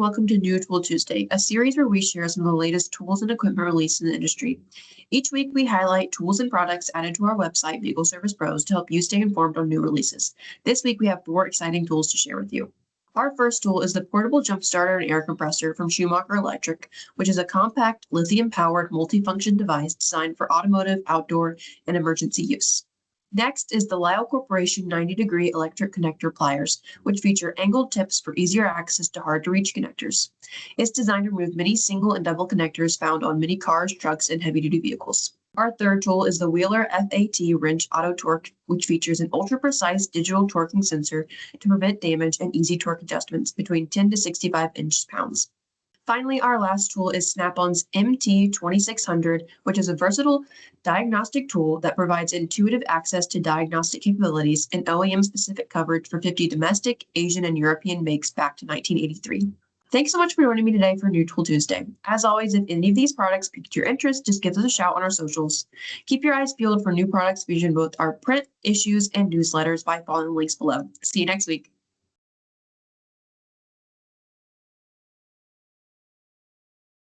welcome to New Tool Tuesday, a series where we share some of the latest tools and equipment released in the industry. Each week, we highlight tools and products added to our website, Vehicle Service Pros, to help you stay informed on new releases. This week, we have 4 exciting tools to share with you. Our first tool is the portable jump starter and air compressor from Schumacher Electric, which is a compact, lithium-powered multifunction device designed for automotive, outdoor, and emergency use. Next is the Lyle Corporation 90-degree electric connector pliers, which feature angled tips for easier access to hard-to-reach connectors. It's designed to remove many single and double connectors found on many cars, trucks, and heavy-duty vehicles. Our third tool is the Wheeler FAT Wrench Auto Torque, which features an ultra-precise digital torquing sensor to prevent damage and easy torque adjustments between 10 to 65 inch-pounds. Finally, our last tool is Snap-on's MT2600, which is a versatile diagnostic tool that provides intuitive access to diagnostic capabilities and OEM-specific coverage for 50 domestic, Asian, and European makes back to 1983. Thanks so much for joining me today for New Tool Tuesday. As always, if any of these products piqued your interest, just give us a shout on our socials. Keep your eyes peeled for new products featured in both our print, issues, and newsletters by following the links below. See you next week.